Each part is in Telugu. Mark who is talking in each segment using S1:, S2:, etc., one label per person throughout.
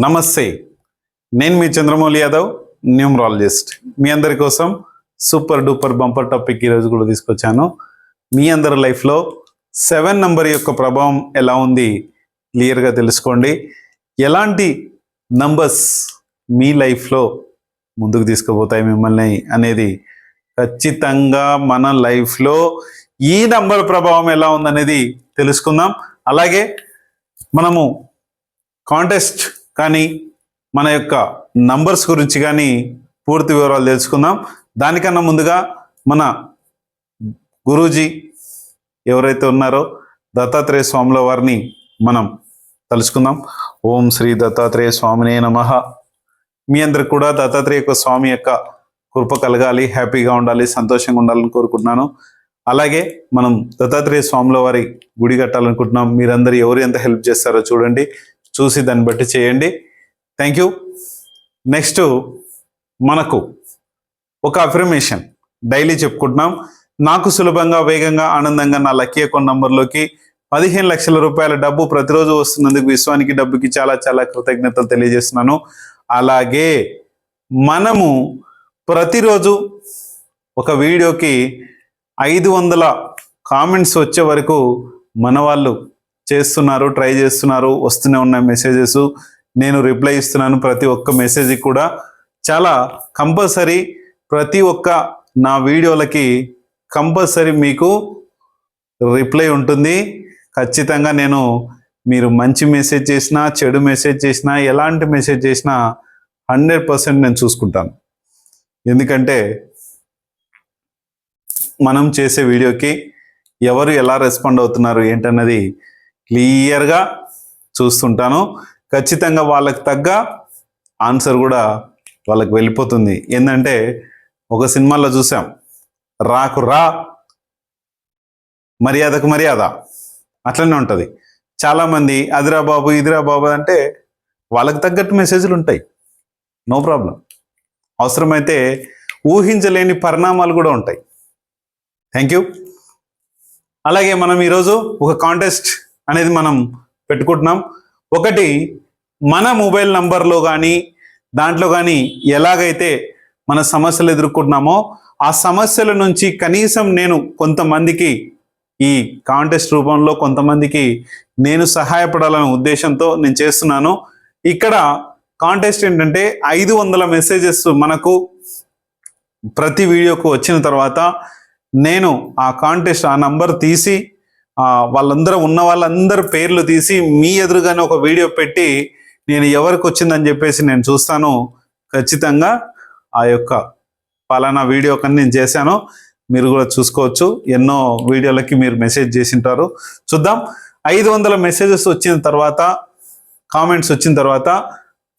S1: నమస్తే, నేను మీ చంద్రమౌళి యాదవ్, న్యూమరాలజిస్ట్. మీ అందరి కోసం సూపర్ డూపర్ బంపర్ టాపిక్ ఈరోజు కూడా తీసుకొచ్చాను. మీ అందరి లైఫ్లో 7 నంబర్ యొక్క ప్రభావం ఎలా ఉంది క్లియర్గా తెలుసుకోండి. ఎలాంటి నంబర్స్ మీ లైఫ్లో ముందుకు తీసుకుపోతాయి మిమ్మల్ని అనేది ఖచ్చితంగా మన లైఫ్లో ఈ నంబర్ ప్రభావం ఎలా ఉందనేది తెలుసుకుందాం. అలాగే మనము కాంటెస్ట్ కానీ మన యొక్క నంబర్స్ గురించి కానీ పూర్తి వివరాలు తెలుసుకుందాం. దానికన్నా ముందుగా మన గురూజీ ఎవరైతే ఉన్నారో దత్తాత్రేయ స్వాముల వారిని మనం తలుచుకుందాం. ఓం శ్రీ దత్తాత్రేయ స్వామినే నమః. మీ అందరికి కూడా దత్తాత్రేయ స్వామి యొక్క కృప కలగాలి, హ్యాపీగా ఉండాలి, సంతోషంగా ఉండాలని కోరుకుంటున్నాను. అలాగే మనం దత్తాత్రేయ స్వాముల వారి గుడి కట్టాలనుకుంటున్నాం. మీరందరూ ఎవరు ఎంత హెల్ప్ చేస్తారో చూడండి, చూసి దాన్ని బట్టి చేయండి. Thank you. నెక్స్ట్ మనకు ఒక అఫర్మేషన్ డైలీ చెప్పుకుంటున్నాం. నాకు సులభంగా, వేగంగా, ఆనందంగా నా లక్కీ అకౌంట్ నంబర్లోకి 15 లక్షల రూపాయల డబ్బు ప్రతిరోజు వస్తున్నందుకు విశ్వానికి, డబ్బుకి చాలా చాలా కృతజ్ఞతలు తెలియజేస్తున్నాను. అలాగే మనము ప్రతిరోజు ఒక వీడియోకి 500 కామెంట్స్ వచ్చే వరకు మన వాళ్ళు చేస్తున్నారు, ట్రై చేస్తున్నారు, వస్తూనే ఉన్న మెసేజెస్ నేను రిప్లై ఇస్తున్నాను. ప్రతి ఒక్క మెసేజ్కి కూడా చాలా కంపల్సరీ ప్రతి ఒక్క నా వీడియోలకి కంపల్సరీ మీకు రిప్లై ఉంటుంది. ఖచ్చితంగా నేను మీరు మంచి మెసేజ్ చేసినా, చెడు మెసేజ్ చేసినా, ఎలాంటి మెసేజ్ చేసినా 100% నేను చూసుకుంటాను. ఎందుకంటే మనం చేసే వీడియోకి ఎవరు ఎలా రెస్పాండ్ అవుతున్నారు ఏంటన్నది క్లియర్గా చూస్తుంటాను. ఖచ్చితంగా వాళ్ళకి తగ్గ ఆన్సర్ కూడా వాళ్ళకి వెళ్ళిపోతుంది. ఏంటంటే ఒక సినిమాలో చూసాం, రాకు రా, మర్యాదకు మర్యాద, అట్లనే ఉంటుంది. చాలామంది అదిరా బాబు, ఇదిరా బాబు అంటే వాళ్ళకి తగ్గట్టు మెసేజ్లు ఉంటాయి, నో ప్రాబ్లం. అవసరమైతే ఊహించలేని పరిణామాలు కూడా ఉంటాయి. Thank you. అలాగే మనం ఈరోజు ఒక కాంటెస్ట్ అనేది మనం పెట్టుకుంటున్నాం. ఒకటి, మన మొబైల్ నంబర్లో కానీ దాంట్లో కానీ ఎలాగైతే మన సమస్యలు ఎదుర్కొంటున్నామో ఆ సమస్యల నుంచి కనీసం నేను కొంతమందికి ఈ కాంటెస్ట్ రూపంలో కొంతమందికి నేను సహాయపడాలనే ఉద్దేశంతో నేను చేస్తున్నాను. ఇక్కడ కాంటెస్ట్ ఏంటంటే 500 మెసేజెస్ మనకు ప్రతి వీడియోకు వచ్చిన తర్వాత నేను ఆ కాంటెస్ట్ ఆ నంబర్ తీసి వాళ్ళందరూ ఉన్న వాళ్ళందరూ పేర్లు తీసి మీ ఎదురుగానే ఒక వీడియో పెట్టి నేను ఎవరికి వచ్చిందని చెప్పేసి నేను చూస్తాను. ఖచ్చితంగా ఆ యొక్క పలానా వీడియో కానీ నేను చేశాను, మీరు కూడా చూసుకోవచ్చు. ఎన్నో వీడియోలకి మీరు మెసేజ్ చేసి ఉంటారు. చూద్దాం. 500 మెసేజెస్ వచ్చిన తర్వాత, కామెంట్స్ వచ్చిన తర్వాత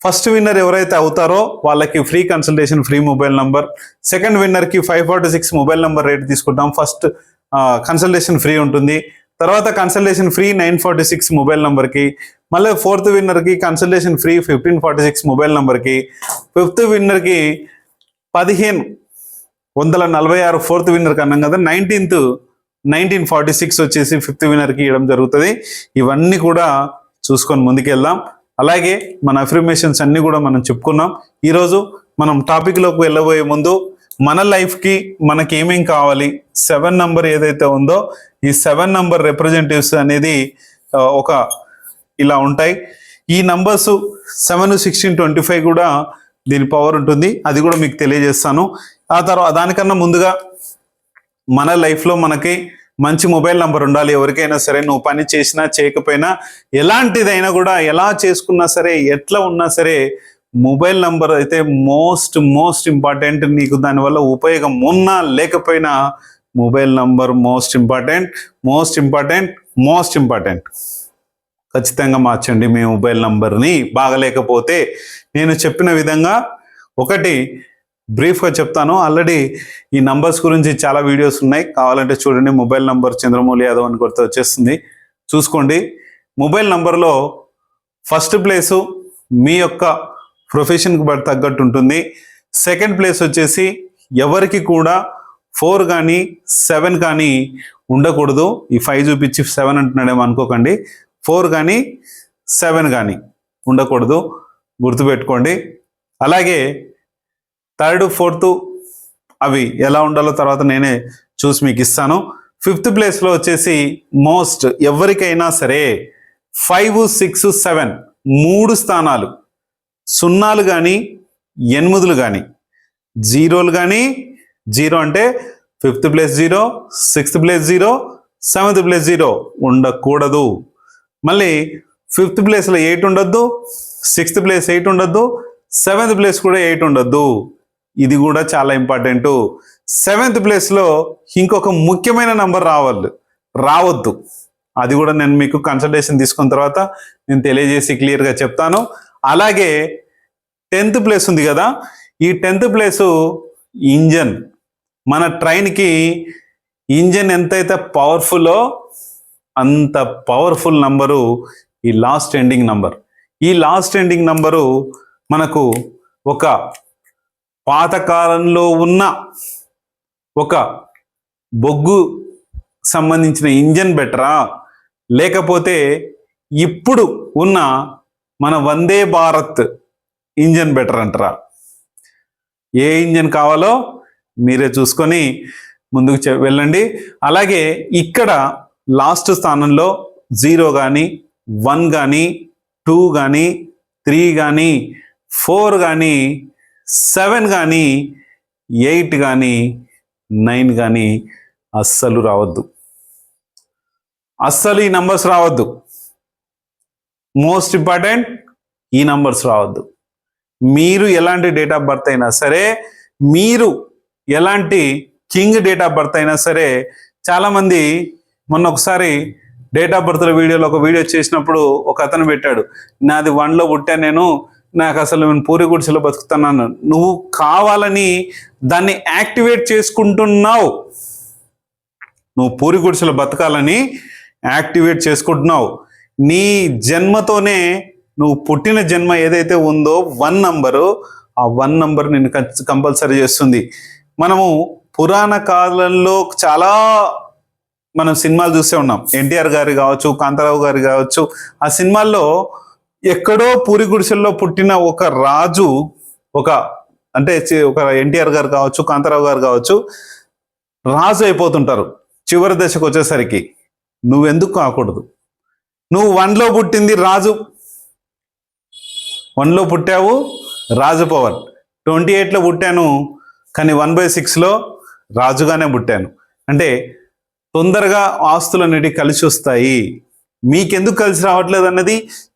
S1: ఫస్ట్ విన్నర్ ఎవరైతే అవుతారో వాళ్ళకి free consultation, free mobile number. Second విన్నర్కి 546 మొబైల్ నెంబర్ రేట్ తీసుకుంటాం. ఫస్ట్ కన్సల్టేషన్ ఫ్రీ ఉంటుంది. తర్వాత కన్సల్టేషన్ ఫ్రీ 946 మొబైల్ నెంబర్కి. మళ్ళీ ఫోర్త్ విన్నర్కి కన్సల్టేషన్ ఫ్రీ 1546 మొబైల్ నెంబర్కి. ఫిఫ్త్ విన్నర్కి 1546 ఫోర్త్ విన్నర్కి అన్నాం కదా. 1946 వచ్చేసి ఫిఫ్త్ విన్నర్కి ఇవ్వడం జరుగుతుంది. ఇవన్నీ కూడా చూసుకొని ముందుకెళ్దాం. అలాగే మన అఫర్మేషన్స్ అన్నీ కూడా మనం చెప్పుకున్నాం. ఈరోజు మనం టాపిక్లోకి వెళ్ళబోయే ముందు మన లైఫ్కి మనకి ఏమేం కావాలి, 7 నంబర్ ఏదైతే ఉందో ఈ 7 నంబర్ రిప్రజెంటేటివ్స్ అనేది ఒక ఇలా ఉంటాయి. ఈ నంబర్స్ 7, 16, 25 కూడా దీని పవర్ ఉంటుంది. అది కూడా మీకు తెలియజేస్తాను. ఆ తర్వాత దానికన్నా ముందుగా మన లైఫ్లో మనకి మంచి మొబైల్ నంబర్ ఉండాలి. ఎవరికైనా సరే, నువ్వు పని చేసినా చేయకపోయినా, ఎలాంటిదైనా కూడా, ఎలా చేసుకున్నా సరే, ఎట్లా ఉన్నా సరే, మొబైల్ నంబర్ అయితే మోస్ట్ ఇంపార్టెంట్. నీకు దానివల్ల ఉపయోగం ఉన్నా లేకపోయినా మొబైల్ నంబర్ మోస్ట్ ఇంపార్టెంట్. ఖచ్చితంగా మార్చండి మీ మొబైల్ నంబర్ని. బాగలేకపోతే నేను చెప్పిన విధంగా ఒకటి బ్రీఫ్గా చెప్తాను. ఆల్రెడీ ఈ నంబర్స్ గురించి చాలా వీడియోస్ ఉన్నాయి, కావాలంటే చూడండి. మొబైల్ నంబర్ చంద్రమౌళి యాదవ్ అని కొడితే వచ్చేస్తుంది, చూసుకోండి. మొబైల్ నంబర్లో ఫస్ట్ ప్లేసు మీ యొక్క ప్రొఫెషన్కి బట్టి తగ్గట్టు ఉంటుంది. సెకండ్ ప్లేస్ వచ్చేసి ఎవరికి కూడా 4 కానీ 7 కానీ ఉండకూడదు. ఈ 5 చూపించి 7 అంటున్నాడేమో అనుకోకండి. 4 కానీ 7 కానీ ఉండకూడదు. గుర్తుపెట్టుకోండి. అలాగే థర్డ్ ఫోర్త్ అవి ఎలా ఉండాలో తర్వాత నేనే చూసి మీకు ఇస్తాను. ఫిఫ్త్ ప్లేస్లో వచ్చేసి మోస్ట్ ఎవరికైనా సరే 5, 6, 7 3 స్థానాలు, సున్నాలు కానీ 8లు కానీ, జీరోలు కానీ, జీరో అంటే fifth place 0, sixth place 0, seventh place 0 ఉండకూడదు. మళ్ళీ ఫిఫ్త్ ప్లేస్లో 8 ఉండొద్దు, సిక్స్త్ ప్లేస్ 8 ఉండొద్దు, సెవెంత్ ప్లేస్ కూడా 8 ఉండొద్దు. ఇది కూడా చాలా ఇంపార్టెంట్. సెవెంత్ ప్లేస్లో ఇంకొక ముఖ్యమైన నంబర్ రావద్దు. అది కూడా నేను మీకు కన్సల్టేషన్ తీసుకున్న తర్వాత నేను తెలియజేసి క్లియర్గా చెప్తాను. అలాగే 10th ప్లేస్ ఉంది కదా, ఈ 10th ప్లేసు ఇంజన్. మన ట్రైన్కి ఇంజన్ ఎంతైతే పవర్ఫుల్లో అంత పవర్ఫుల్ నంబరు ఈ లాస్ట్ ఎండింగ్ నంబర్. ఈ లాస్ట్ ఎండింగ్ నంబరు మనకు ఒక పాతకాలంలో ఉన్న ఒక బొగ్గు సంబంధించిన ఇంజన్ బెటరా, లేకపోతే ఇప్పుడు ఉన్న మన వందే భారత్ ఇంజన్ బెటర్ అంటారా? ఏ ఇంజన్ కావాలో మీరే చూసుకొని ముందుకు వెళ్ళండి. అలాగే ఇక్కడ లాస్ట్ స్థానంలో 0 కానీ, 1 కానీ, 2 కానీ, 3 కానీ, 4 కానీ, 7 కానీ, 8 కానీ, 9 కానీ అస్సలు రావద్దు. అస్సలు ఈ నంబర్స్ రావద్దు. మోస్ట్ ఇంపార్టెంట్, ఈ నంబర్స్ రావద్దు. మీరు ఎలాంటి డేట్ ఆఫ్ బర్త్ అయినా సరే, మీరు ఎలాంటి కింగ్ డేట్ ఆఫ్ బర్త్ అయినా సరే, చాలామంది మొన్న ఒకసారి డేట్ ఆఫ్ బర్త్ల వీడియోలో ఒక వీడియో చేసినప్పుడు ఒక అతను పెట్టాడు, నాది 1లో పుట్టా, నాకు అసలు నేను పూరి గుడిసెలో బతుకుతున్నాను. నువ్వు కావాలని దాన్ని యాక్టివేట్ చేసుకుంటున్నావు. నువ్వు పూరి గుడిసెలో బతకాలని యాక్టివేట్ చేసుకుంటున్నావు. నీ జన్మతోనే నువ్వు పుట్టిన జన్మ ఏదైతే ఉందో 1 నంబరు, ఆ 1 నంబర్ నిన్ను కంపల్సరీ చేస్తుంది. మనము పురాణ కాలంలో చాలా మనం సినిమాలు చూసే ఉన్నాం. ఎన్టీఆర్ గారి కావచ్చు, కాంతారావు గారి కావచ్చు. ఆ సినిమాల్లో ఎక్కడో పూరి గుడిసెల్లో పుట్టిన ఒక రాజు, ఒక ఎన్టీఆర్ గారు కావచ్చు, కాంతారావు గారు కావచ్చు, రాజు అయిపోతుంటారు. చివరి దశకు వచ్చేసరికి నువ్వెందుకు కాకూడదు? నువ్వు 1లో పుట్టింది రాజు, 1లో పుట్టావు రాజు పవర్. 28లో పుట్టాను కానీ 1/6లో రాజుగానే పుట్టాను అంటే తొందరగా ఆస్తులు అనేవి కలిసి వస్తాయి. మీకెందుకు కలిసి రావట్లేదు అన్నది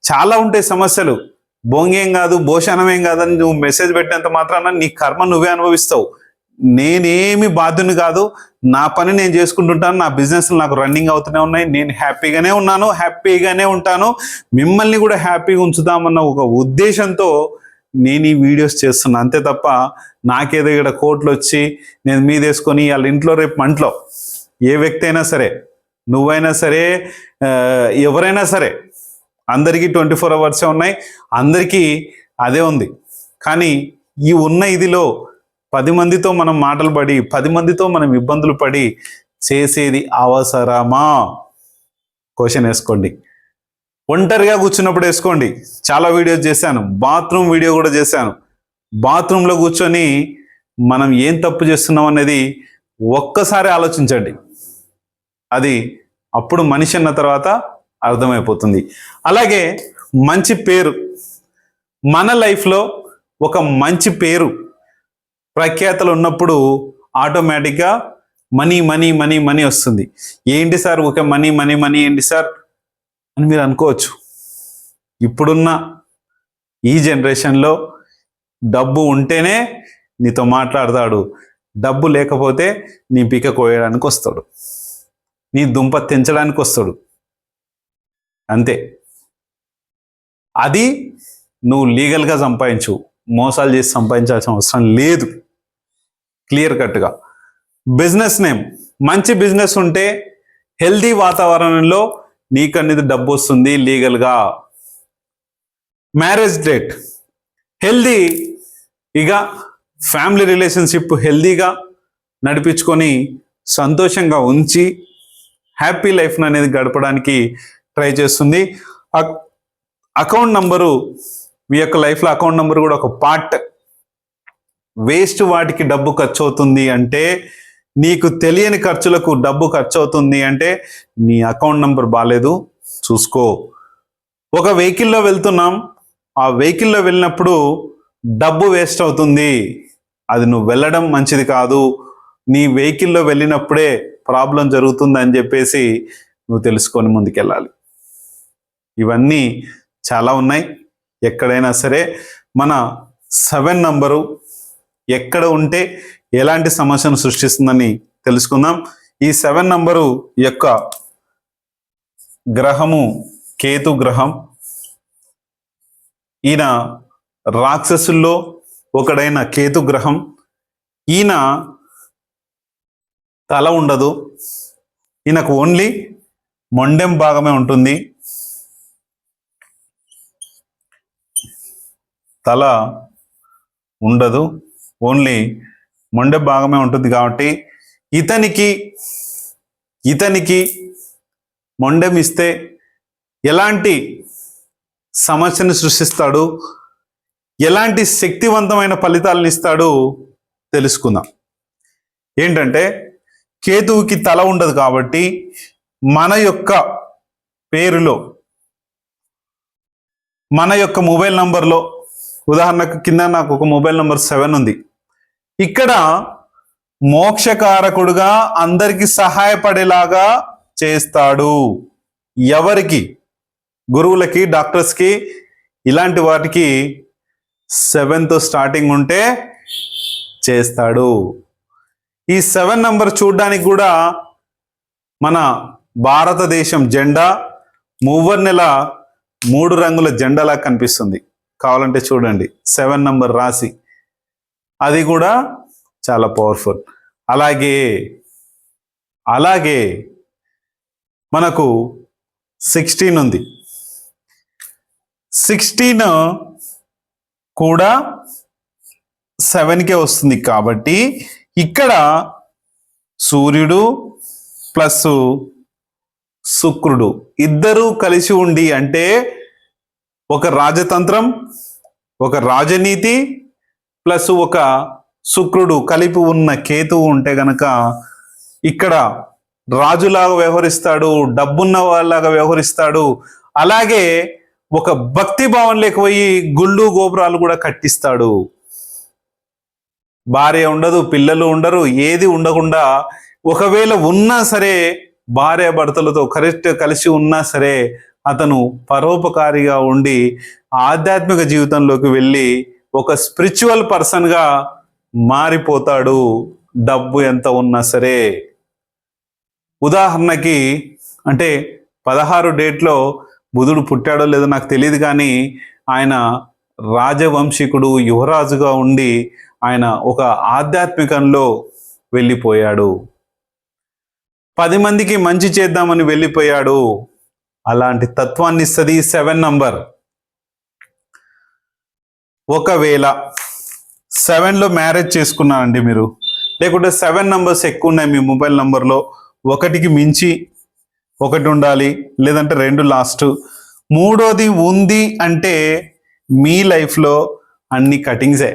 S1: చాలా ఉంటాయి సమస్యలు. బొంగేం కాదు, భోషణమేం కాదని నువ్వు మెసేజ్ పెట్టినంత మాత్రాన నీ కర్మ నువ్వే అనుభవిస్తావు. నేనేమి బాధ్యుని కాదు, నా పని నేను చేసుకుంటుంటాను, నా బిజినెస్లు నాకు రన్నింగ్ అవుతూనే ఉన్నాయి, నేను హ్యాపీగానే ఉన్నాను, హ్యాపీగానే ఉంటాను, మిమ్మల్ని కూడా హ్యాపీగా ఉంచుదామన్న ఒక ఉద్దేశంతో నేను ఈ వీడియోస్ చేస్తున్నా. అంతే తప్ప నాకేదో ఇక్కడ కోట్లు వచ్చి నేను మీదేసుకొని వాళ్ళ ఇంట్లో రేపు మంటలో ఏ వ్యక్తి అయినా సరే, నువ్వైనా సరే, ఎవరైనా సరే, అందరికీ 24 అవర్సే ఉన్నాయి, అందరికీ అదే ఉంది. కానీ ఈ ఉన్న ఇదిలో 10 మందితో మనం మాటలు పడి, 10 మందితో మనం ఇబ్బందులు పడి చేసేది అవసరమా? క్వశ్చన్ వేసుకోండి. ఒంటరిగా కూర్చున్నప్పుడు వేసుకోండి. చాలా వీడియోస్ చేశాను, బాత్రూమ్ వీడియో కూడా చేశాను. బాత్రూంలో కూర్చొని మనం ఏం తప్పు చేస్తున్నాం అనేది ఒక్కసారి ఆలోచించండి. అది అప్పుడు మనిషి అన్న తర్వాత అర్థమైపోతుంది. అలాగే మంచి పేరు, మన లైఫ్లో ఒక మంచి పేరు ప్రఖ్యాతలు ఉన్నప్పుడు ఆటోమేటిక్గా మనీ మనీ మనీ మనీ వస్తుంది. ఏంటి సార్ ఒక మనీ మనీ మనీ ఏంటి సార్ అని మీరు అనుకోవచ్చు. ఇప్పుడున్న ఈ జనరేషన్లో డబ్బు ఉంటేనే నీతో మాట్లాడతాడు, డబ్బు లేకపోతే నీ పిక కోయడానికి వస్తాడు, నీ దుంప తెంచడానికి వస్తాడు, అంతే. అది నువ్వు లీగల్గా సంపాదించు, మోసాలు చేసి సంపాదించాల్సిన అవసరం లేదు. క్లియర్ కట్గా బిజినెస్ నేమ్, మంచి బిజినెస్ ఉంటే హెల్దీ వాతావరణంలో నీకనేది డబ్బు వస్తుంది లీగల్గా. మ్యారేజ్ డేట్ హెల్దీ, ఇక ఫ్యామిలీ రిలేషన్షిప్ హెల్దీగా నడిపించుకొని సంతోషంగా ఉంచి హ్యాపీ లైఫ్ అనేది గడపడానికి ట్రై చేస్తుంది. అకౌంట్ నంబరు మీ యొక్క లైఫ్లో అకౌంట్ నెంబర్ కూడా ఒక పార్ట్. వేస్ట్ వాటికి డబ్బు ఖర్చు అవుతుంది అంటే, నీకు తెలియని ఖర్చులకు డబ్బు ఖర్చు అవుతుంది అంటే నీ అకౌంట్ నెంబర్ బాగాలేదు, చూసుకో. ఒక వెహికల్లో వెళ్తున్నాం, ఆ వెహికల్లో వెళ్ళినప్పుడు డబ్బు వేస్ట్ అవుతుంది, అది నువ్వు వెళ్ళడం మంచిది కాదు. నీ వెహికల్లో వెళ్ళినప్పుడే ప్రాబ్లం జరుగుతుంది అని చెప్పేసి నువ్వు తెలుసుకొని ముందుకెళ్ళాలి. ఇవన్నీ చాలా ఉన్నాయి. ఎక్కడైనా సరే మన 7 నంబరు ఎక్కడ ఉంటే ఎలాంటి సమస్యను సృష్టిస్తుందని తెలుసుకుందాం. ఈ 7 నంబరు యొక్క గ్రహము కేతు గ్రహం. ఈయన రాక్షసుల్లో ఒకడైన కేతు గ్రహం. ఈయన తల ఉండదు, ఈయనకు ఓన్లీ మొండెం భాగమే ఉంటుంది, తల ఉండదు, ఓన్లీ మొండెం భాగమే ఉంటుంది. కాబట్టి ఇతనికి మొండెం ఇస్తే ఎలాంటి సమస్యను సృష్టిస్తాడు, ఎలాంటి శక్తివంతమైన ఫలితాలను ఇస్తాడు తెలుసుకుందాం. ఏంటంటే కేతువుకి తల ఉండదు కాబట్టి మన యొక్క పేరులో, మన యొక్క మొబైల్ నంబర్లో, ఉదాహరణకు కింద నాకు ఒక మొబైల్ నంబర్ 7 ఉంది. ఇక్కడ మోక్షకారకుడుగా అందరికి సహాయపడేలాగా చేస్తాడు. ఎవరికి? గురువులకి, డాక్టర్స్కి, ఇలాంటి వాటికి 7తో స్టార్టింగ్ ఉంటే చేస్తాడు. ఈ 7 నంబర్ చూడడానికి కూడా మన భారతదేశం జెండా మూవర్నెల 3 రంగుల జెండాలా కనిపిస్తుంది. కావాలంటే చూడండి, 7 నంబర్ రాసి, అది కూడా చాలా పవర్ఫుల్. అలాగే మనకు 16 ఉంది. 16 కూడా 7కే వస్తుంది. కాబట్టి ఇక్కడ సూర్యుడు ప్లస్ శుక్రుడు ఇద్దరూ కలిసి ఉండి, అంటే ఒక రాజతంత్రం, ఒక రాజనీతి ప్లస్ ఒక శుక్రుడు కలిపి ఉన్న కేతువు ఉంటే గనక ఇక్కడ రాజులాగా వ్యవహరిస్తాడు, డబ్బున్న వాళ్ళలాగా వ్యవహరిస్తాడు. అలాగే ఒక భక్తి భావం లేకపోయి గుళ్ళు గోపురాలు కూడా కట్టిస్తాడు. భార్య ఉండదు, పిల్లలు ఉండరు, ఏది ఉండకుండా, ఒకవేళ ఉన్నా సరే భార్య భర్తలతో కలిసి ఉన్నా సరే అతను పరోపకారిగా ఉండి ఆధ్యాత్మిక జీవితంలోకి వెళ్ళి ఒక స్పిరిచువల్ పర్సన్గా మారిపోతాడు, డబ్బు ఎంత ఉన్నా సరే. ఉదాహరణకి, అంటే 16 డేట్లో బుధుడు పుట్టాడో లేదో నాకు తెలియదు, కానీ ఆయన రాజవంశీకుడు, యువరాజుగా ఉండి ఆయన ఒక ఆధ్యాత్మికంలో వెళ్ళిపోయాడు. 10 మందికి మంచి చేద్దామని వెళ్ళిపోయాడు. అలాంటి తత్వాన్ని ఇస్తుంది 7 నంబర్. ఒకవేళ 7లో మ్యారేజ్ చేసుకున్నారండి మీరు, లేకుంటే 7 నంబర్స్ ఎక్కువ ఉన్నాయి మీ మొబైల్ నంబర్లో, 1కి మించి 1 ఉండాలి, లేదంటే 2 లాస్ట్, 3వది ఉంది అంటే మీ లైఫ్లో అన్ని కటింగ్సే.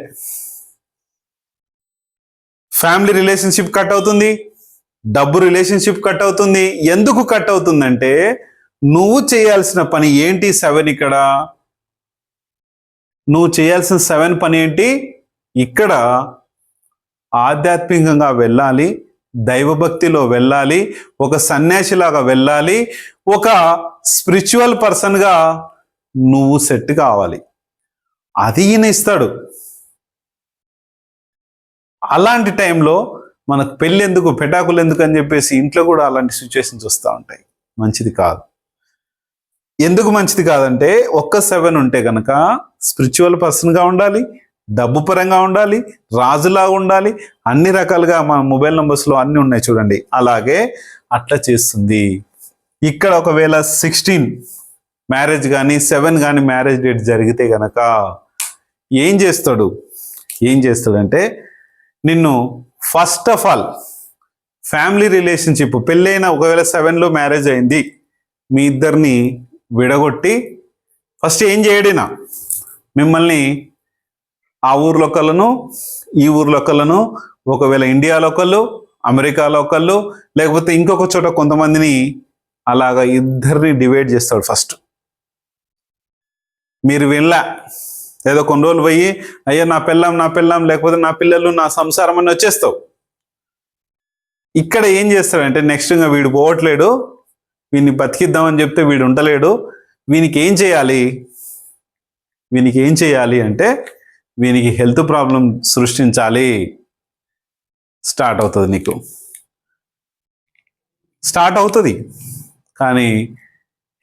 S1: ఫ్యామిలీ రిలేషన్షిప్ కట్ అవుతుంది, డబ్బు రిలేషన్షిప్ కట్ అవుతుంది. ఎందుకు కట్ అవుతుందంటే నువ్వు చేయాల్సిన పని ఏంటి? 7 ఇక్కడ నువ్వు చేయాల్సిన 7 పని ఏంటి? ఇక్కడ ఆధ్యాత్మికంగా వెళ్ళాలి, దైవభక్తిలో వెళ్ళాలి, ఒక సన్యాసిలాగా వెళ్ళాలి, ఒక స్పిరిచువల్ పర్సన్గా నువ్వు సెట్ కావాలి. అది ఈయన ఇస్తాడు. అలాంటి టైంలో మనకు పెళ్ళి ఎందుకు, పెటాకులు ఎందుకు అని చెప్పేసి ఇంట్లో కూడా అలాంటి సిచ్యువేషన్స్ వస్తూ ఉంటాయి. మంచిది కాదు. ఎందుకు మంచిది కాదంటే, ఒక్క 7 ఉంటే కనుక స్పిరిచువల్ పర్సన్గా ఉండాలి, డబ్బు పరంగా ఉండాలి, రాజులాగా ఉండాలి, అన్ని రకాలుగా మన మొబైల్ నంబర్స్లో అన్నీ ఉన్నాయి చూడండి. అలాగే అట్లా చేస్తుంది. ఇక్కడ ఒకవేళ 16 మ్యారేజ్ కానీ 7 కానీ మ్యారేజ్ డేట్ జరిగితే కనుక ఏం చేస్తాడంటే నిన్ను first of all family relationship, పెళ్ళైన ఒకవేళ 7లో మ్యారేజ్ అయింది, మీ ఇద్దరిని విడగొట్టి ఫస్ట్ ఏం చేయడినా మిమ్మల్ని ఆ ఊర్లో ఒకళ్ళను ఈ ఊర్లో ఒకళ్ళను, ఒకవేళ ఇండియాలో ఒకళ్ళు, అమెరికాలో ఒకళ్ళు, లేకపోతే ఇంకొక చోట కొంతమందిని అలాగా ఇద్దరిని డివైడ్ చేస్తాడు ఫస్ట్. మీరు వెళ్ళా ఏదో కొన్ని రోజులు పోయి అయ్యో నా పెళ్ళాం లేకపోతే నా పిల్లలు నా సంసారం అని వచ్చేస్తావు. ఇక్కడ ఏం చేస్తాడంటే నెక్స్ట్ ఇంకా వీడు పోవట్లేడు, వీడిని బతికిద్దామని చెప్తే వీడు ఉండలేడు, వీనికి ఏం చేయాలి అంటే వీనికి హెల్త్ ప్రాబ్లం సృష్టించాలి. స్టార్ట్ అవుతుంది కానీ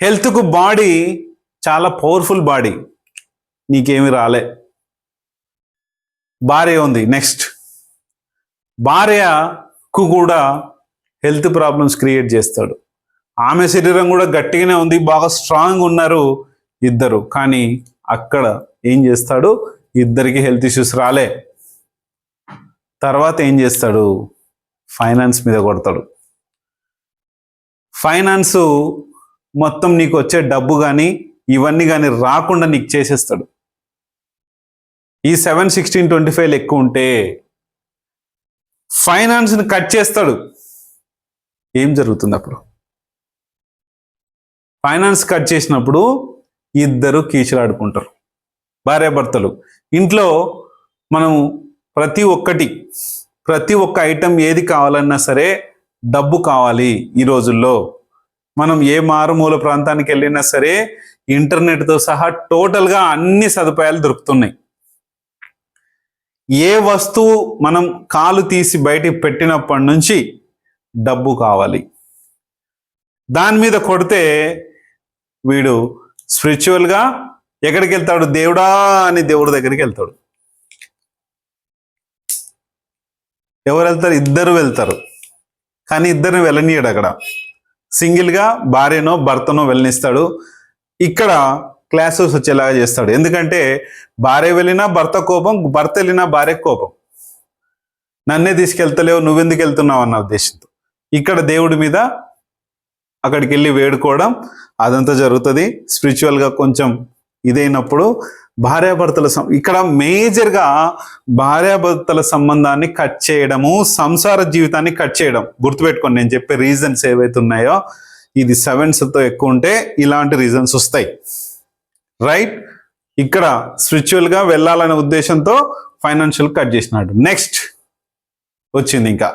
S1: హెల్త్కు బాడీ చాలా పవర్ఫుల్ బాడీ, నీకేమి రాలే. భార్య ఉంది, నెక్స్ట్ భార్యకు కూడా హెల్త్ ప్రాబ్లమ్స్ క్రియేట్ చేస్తాడు. ఆమె శరీరం కూడా గట్టిగానే ఉంది, బాగా స్ట్రాంగ్ ఉన్నారు ఇద్దరు, కానీ అక్కడ ఏం చేస్తాడు, ఇద్దరికి హెల్త్ ఇష్యూస్ రాలే. తర్వాత ఏం చేస్తాడు, ఫైనాన్స్ మీద కొడతాడు. ఫైనాన్స్ మొత్తం నీకు వచ్చే డబ్బు కానీ ఇవన్నీ కానీ రాకుండా నీకు చేసేస్తాడు. ఈ 7-16-25 ఎక్కువ ఉంటే ఫైనాన్స్ని కట్ చేస్తాడు. ఏం జరుగుతుంది అప్పుడు? ఫైనాన్స్ కట్ చేసినప్పుడు ఇద్దరు కీచులాడుకుంటారు, భార్యాభర్తలు. ఇంట్లో మనం ప్రతి ఒక్క ఐటెం ఏది కావాలన్నా సరే డబ్బు కావాలి. ఈ రోజుల్లో మనం ఏ మారుమూల ప్రాంతానికి వెళ్ళినా సరే ఇంటర్నెట్తో సహా టోటల్గా అన్ని సదుపాయాలు దొరుకుతున్నాయి. ఏ వస్తువు మనం కాలు తీసి బయటికి పెట్టినప్పటి నుంచి డబ్బు కావాలి. దాని మీద కొడితే వీడు స్పిరిచువల్గా ఎక్కడికి వెళ్తాడు, దేవుడా అని దేవుడి దగ్గరికి వెళ్తాడు. ఎవరు వెళ్తారు? ఇద్దరు వెళ్తారు, కానీ ఇద్దరిని వెళ్ళనీయడు. అక్కడ సింగిల్గా భార్యనో భర్తనో వెళ్ళనిస్తాడు. ఇక్కడ క్లాసెస్ వచ్చేలాగా చేస్తాడు. ఎందుకంటే భార్య వెళ్ళినా భర్త కోపం, భర్త వెళ్ళినా భార్య కోపం. నన్నే తీసుకెళ్తలేవు, నువ్వెందుకు వెళ్తున్నావు అన్న ఉద్దేశంతో ఇక్కడ దేవుడి మీద అక్కడికి వెళ్ళి వేడుకోవడం అదంతా జరుగుతుంది. స్పిరిచువల్గా కొంచెం ఇదైనప్పుడు భార్యాభర్తల ఇక్కడ మేజర్గా భార్యాభర్తల సంబంధాన్ని కట్ చేయడము, సంసార జీవితాన్ని కట్ చేయడం. గుర్తుపెట్టుకోండి, నేను చెప్పే రీజన్స్ ఏవైతే ఉన్నాయో ఇది 7తో ఎక్కువ ఉంటే ఇలాంటి రీజన్స్ వస్తాయి. రైట్? ఇక్కడ స్పిరిచువల్గా వెళ్ళాలనే ఉద్దేశంతో ఫైనాన్షియల్ కట్ చేసినాడు. నెక్స్ట్ వచ్చింది ఇంకా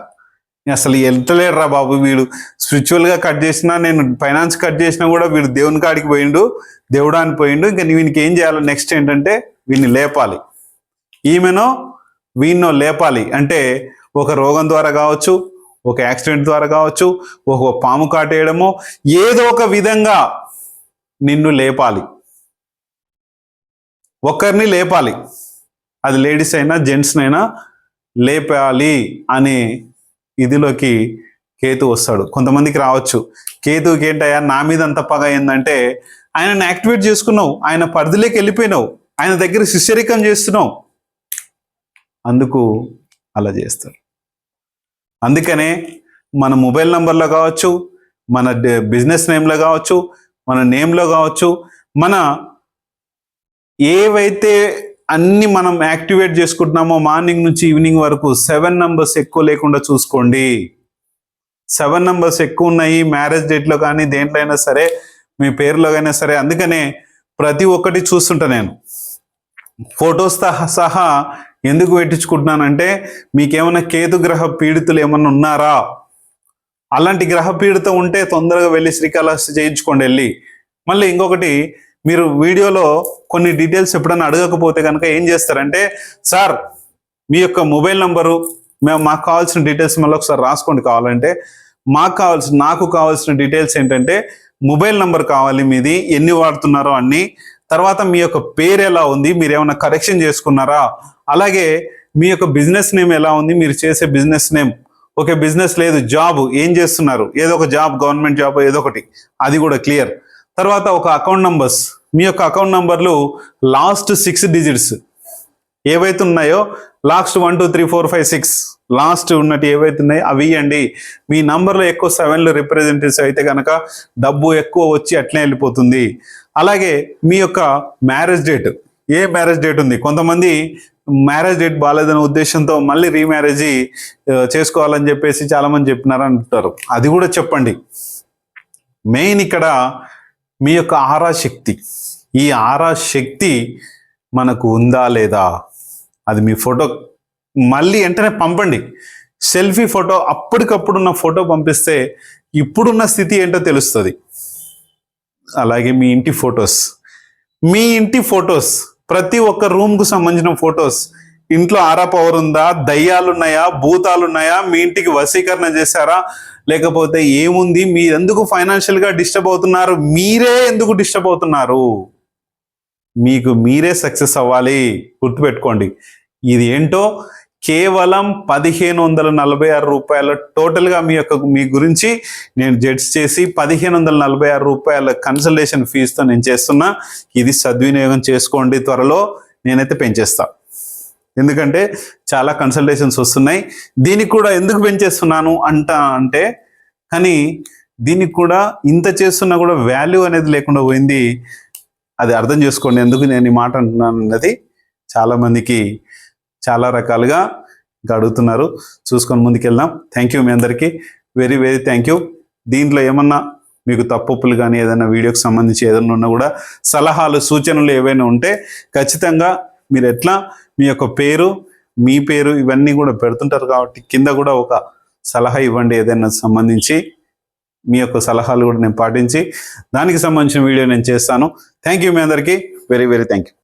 S1: అసలు వెళ్తలేడురా బాబు వీడు, స్పిరిచువల్గా కట్ చేసినా, నేను ఫైనాన్స్ కట్ చేసినా కూడా వీడు దేవుని కాడికి పోయిండు, దేవుడా అని పోయిండు. ఇంకా వీనికి ఏం చేయాలి? నెక్స్ట్ ఏంటంటే వీడిని లేపాలి, ఈమెనో వీన్నో లేపాలి. అంటే ఒక రోగం ద్వారా కావచ్చు, ఒక యాక్సిడెంట్ ద్వారా కావచ్చు, ఒక పాము కాటేయడమో ఏదో ఒక విధంగా నిన్ను లేపాలి, ఒకరిని లేపాలి. అది లేడీస్ అయినా జెంట్స్నైనా లేపాలి అనే ఇదిలోకి కేతు వస్తాడు. కొంతమందికి రావచ్చు, కేతుకి ఏంటయ్యా నా మీద అంత పగ ఏంటంటే ఆయనను యాక్టివేట్ చేసుకున్నావు, ఆయన పరిధిలోకి వెళ్ళిపోయినావు, ఆయన దగ్గర శిష్యరికం చేస్తున్నావు, అందుకు అలా చేస్తారు. అందుకనే మన మొబైల్ నంబర్లో కావచ్చు, మన బిజినెస్ నేమ్లో కావచ్చు, మన నేమ్లో కావచ్చు, మన ఏవైతే అన్ని మనం యాక్టివేట్ చేసుకుంటున్నామో మార్నింగ్ నుంచి ఈవినింగ్ వరకు 7 నంబర్స్ ఎక్కువ లేకుండా చూసుకోండి. 7 నంబర్స్ ఎక్కువ ఉన్నాయి మ్యారేజ్ డేట్లో కానీ దేంట్లో అయినా సరే, మీ పేరులో అయినా సరే. అందుకనే ప్రతి ఒక్కటి చూస్తుంటా నేను, ఫొటోస్తో సహా ఎందుకు పెట్టించుకుంటున్నానంటే మీకేమైనా కేతు గ్రహ పీడితులు ఏమన్నా ఉన్నారా, అలాంటి గ్రహ పీడిత ఉంటే తొందరగా వెళ్ళి శ్రీకాళహస్తి చేయించుకోండి వెళ్ళి. మళ్ళీ ఇంకొకటి, మీరు వీడియోలో కొన్ని డీటెయిల్స్ ఎప్పుడైనా అడగకపోతే కనుక ఏం చేస్తారంటే, సార్ మీ యొక్క మొబైల్ నంబరు మాకు కావాల్సిన డీటెయిల్స్ మళ్ళీ ఒకసారి రాసుకోండి. కావాలంటే నాకు కావాల్సిన డీటెయిల్స్ ఏంటంటే మొబైల్ నంబర్ కావాలి మీది, ఎన్ని వాడుతున్నారో అన్ని, తర్వాత మీ యొక్క పేరు ఎలా ఉంది, మీరు ఏమైనా కరెక్షన్ చేసుకున్నారా, అలాగే మీ యొక్క బిజినెస్ నేమ్ ఎలా ఉంది, మీరు చేసే బిజినెస్ నేమ్. ఓకే, బిజినెస్ లేదు, జాబ్ ఏం చేస్తున్నారు, ఏదో ఒక జాబ్, గవర్నమెంట్ జాబ్ ఏదో ఒకటి, అది కూడా క్లియర్. తర్వాత ఒక అకౌంట్ నంబర్స్, మీ యొక్క అకౌంట్ నంబర్లు లాస్ట్ 6 డిజిట్స్ ఏవైతే ఉన్నాయో, లాస్ట్ 1 2 3 4 5 6 లాస్ట్ ఉన్నట్టు ఏవైతే ఉన్నాయో అవి ఇవ్వండి. మీ నంబర్లో ఎక్కువ 7లు రిప్రజెంటేటివ్స్ అయితే కనుక డబ్బు ఎక్కువ వచ్చి అట్లే వెళ్ళిపోతుంది. అలాగే మీ యొక్క మ్యారేజ్ డేట్, ఏ మ్యారేజ్ డేట్ ఉంది. కొంతమంది మ్యారేజ్ డేట్ బాగాలేదనే ఉద్దేశంతో మళ్ళీ రీమ్యారేజ్ చేసుకోవాలని చెప్పేసి చాలామంది చెప్పినారు అంటారు. అది కూడా చెప్పండి. మెయిన్ ఇక్కడ మీ యొక్క ఆరా శక్తి, ఈ ఆరా శక్తి మనకు ఉందా లేదా, అది మీ ఫోటో మళ్ళీ వెంటనే పంపండి. సెల్ఫీ ఫోటో అప్పటికప్పుడున్న ఫోటో పంపిస్తే ఇప్పుడున్న స్థితి ఏంటో తెలుస్తుంది. అలాగే మీ ఇంటి ఫొటోస్ ప్రతి ఒక్క రూమ్కు సంబంధించిన ఫొటోస్, ఇంట్లో ఆరా పవర్ ఉందా, దయ్యాలు ఉన్నాయా, భూతాలు ఉన్నాయా, మీ ఇంటికి వశీకరణ చేశారా, లేకపోతే ఏముంది, మీరు ఎందుకు ఫైనాన్షియల్గా డిస్టర్బ్ అవుతున్నారు, మీరే ఎందుకు డిస్టర్బ్ అవుతున్నారు, మీకు మీరే సక్సెస్ అవ్వాలి. గుర్తుపెట్టుకోండి. ఇది ఏంటో కేవలం 1546 రూపాయల టోటల్గా మీ గురించి నేను జడ్జ్ చేసి 1546 రూపాయల కన్సల్టేషన్ ఫీజుతో నేను చేస్తున్నా. ఇది సద్వినియోగం చేసుకోండి. త్వరలో నేనైతే పెంచేస్తా. ఎందుకంటే చాలా కన్సల్టేషన్స్ వస్తున్నాయి. దీనికి కూడా ఎందుకు పెంచేస్తున్నాను అంటే కానీ దీనికి కూడా ఇంత చేస్తున్నా కూడా వాల్యూ అనేది లేకుండా పోయింది. అది అర్థం చేసుకోండి ఎందుకు నేను ఈ మాట అంటున్నాను అన్నది. చాలామందికి చాలా రకాలుగా అడుగుతున్నారు. చూసుకొని ముందుకెళ్దాం. థ్యాంక్ యూ మీ అందరికీ, వెరీ వెరీ థ్యాంక్ యూ. దీంట్లో ఏమన్నా మీకు తప్పులు కానీ ఏదైనా వీడియోకి సంబంధించి ఏదైనా ఉన్నా కూడా సలహాలు సూచనలు ఏవైనా ఉంటే ఖచ్చితంగా మీరు ఎట్లా మీ యొక్క మీ పేరు ఇవన్నీ కూడా పెడుతుంటారు కాబట్టి కింద కూడా ఒక సలహా ఇవ్వండి. ఏదైనా సంబంధించి మీ యొక్క సలహాలు కూడా నేను పాటించి దానికి సంబంధించిన వీడియో నేను చేస్తాను. థ్యాంక్ యూ మీ అందరికీ, వెరీ వెరీ థ్యాంక్ యూ.